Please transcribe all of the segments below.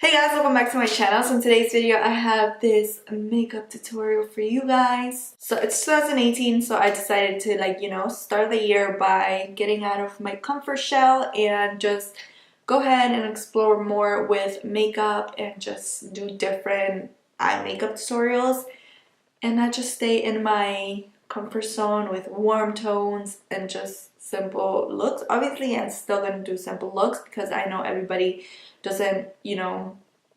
Hey guys, welcome back to my channel. So in today's video I have this makeup tutorial for you guys. So it's 2018, so I decided to start the year by getting out of my comfort shell and just go ahead and explore more with makeup and just do different eye makeup tutorials and not just stay in my comfort zone with warm tones and just simple looks. Obviously I'm still gonna do simple looks because I know everybody doesn't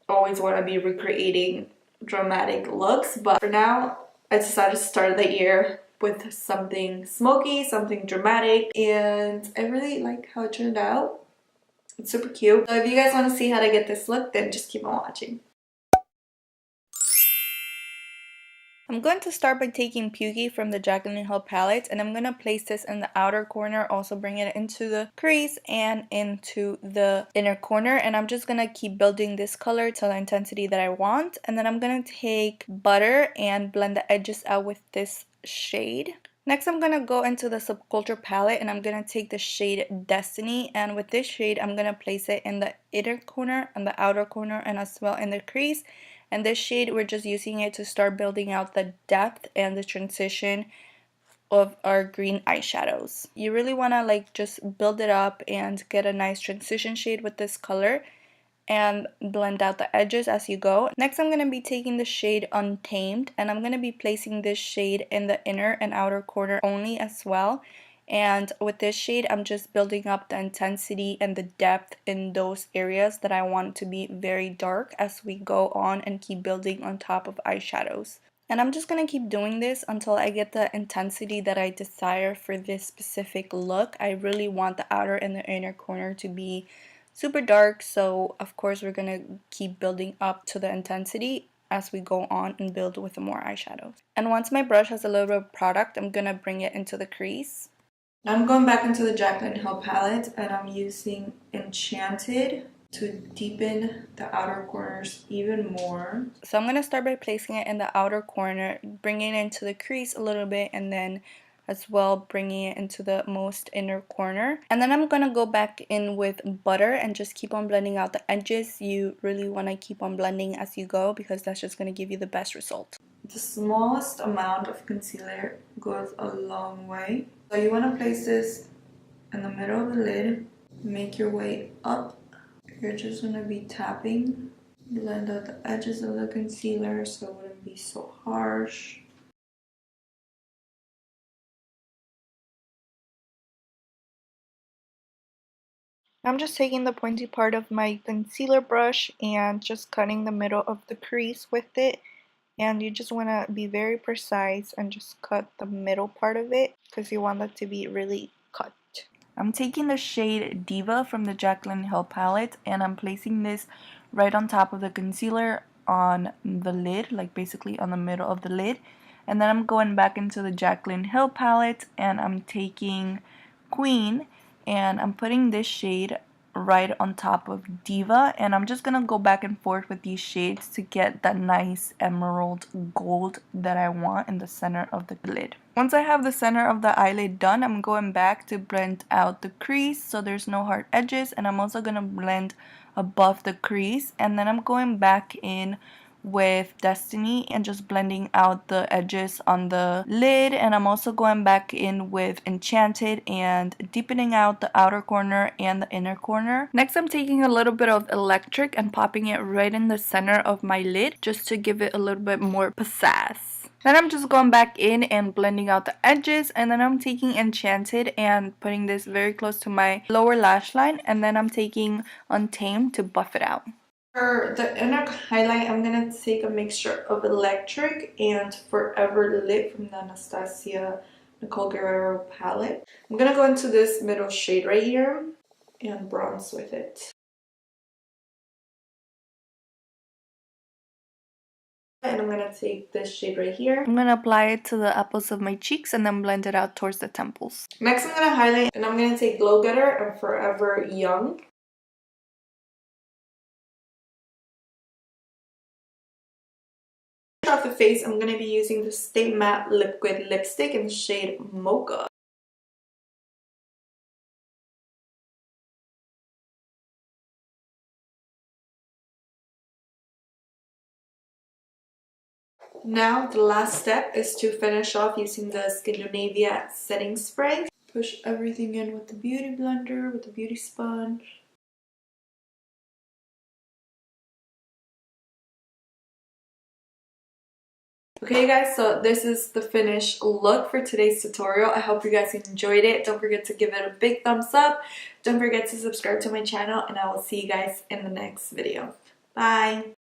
always want to be recreating dramatic looks, but for now I decided to start the year with something smoky, something dramatic, and I really like how it turned out. It's super cute. So if you guys want to see how to get this look, then just keep on watching. I'm going to start by taking Beaute from the Jaclyn palette, and I'm going to place this in the outer corner, also bring it into the crease and into the inner corner, and I'm just going to keep building this color to the intensity that I want. And then I'm going to take butter and blend the edges out with this shade. Next, I'm going to go into the Subculture palette and I'm going to take the shade Destiny, and with this shade I'm going to place it in the inner corner and the outer corner and as well in the crease. And this shade, we're just using it to start building out the depth and the transition of our green eyeshadows. You really want to just build it up and get a nice transition shade with this color and blend out the edges as you go. Next, I'm going to be taking the shade Untamed, and I'm going to be placing this shade in the inner and outer corner only as well. And with this shade, I'm just building up the intensity and the depth in those areas that I want to be very dark as we go on and keep building on top of eyeshadows. And I'm just going to keep doing this until I get the intensity that I desire for this specific look. I really want the outer and the inner corner to be super dark, so of course we're going to keep building up to the intensity as we go on and build with more eyeshadows. And once my brush has a little bit of product, I'm going to bring it into the crease. Now I'm going back into the Jaclyn palette and I'm using Enchanted to deepen the outer corners even more. So I'm going to start by placing it in the outer corner, bringing it into the crease a little bit, and then as well bringing it into the most inner corner. And then I'm going to go back in with butter and just keep on blending out the edges. You really want to keep on blending as you go because that's just going to give you the best result. The smallest amount of concealer goes a long way. So you want to place this in the middle of the lid, make your way up. You're just going to be tapping, blend out the edges of the concealer so it wouldn't be so harsh. I'm just taking the pointy part of my concealer brush and just cutting the middle of the crease with it. And you just want to be very precise and just cut the middle part of it because you want that to be really cut. I'm taking the shade Diva from the Jaclyn palette and I'm placing this right on top of the concealer on the lid, like basically on the middle of the lid. And then I'm going back into the Jaclyn palette and I'm taking Queen and I'm putting this shade right on top of Diva, and I'm just gonna go back and forth with these shades to get that nice emerald gold that I want in the center of the lid. Once I have the center of the eyelid done, I'm going back to blend out the crease so there's no hard edges, and I'm also gonna blend above the crease, and then I'm going back in with Destiny and just blending out the edges on the lid, and I'm also going back in with Enchanted and deepening out the outer corner and the inner corner. Next, I'm taking a little bit of Electric and popping it right in the center of my lid just to give it a little bit more pizzazz. Then I'm just going back in and blending out the edges, and then I'm taking Enchanted and putting this very close to my lower lash line, and then I'm taking Untamed to buff it out. For the inner highlight, I'm going to take a mixture of Electric and Forever Lit from the Anastasia Nicole Guerriero palette. I'm going to go into this middle shade right here and bronze with it. And I'm going to take this shade right here. I'm going to apply it to the apples of my cheeks and then blend it out towards the temples. Next, I'm going to highlight and I'm going to take Glow Getter and Forever Young. Off the face, I'm going to be using the Stay Matte Liquid Lipstick in the shade Mocha. Now the last step is to finish off using the Skindinavia setting spray. Push everything in with the beauty blender, with the beauty sponge. Okay guys, so this is the finished look for today's tutorial. I hope you guys enjoyed it. Don't forget to give it a big thumbs up. Don't forget to subscribe to my channel, and I will see you guys in the next video. Bye!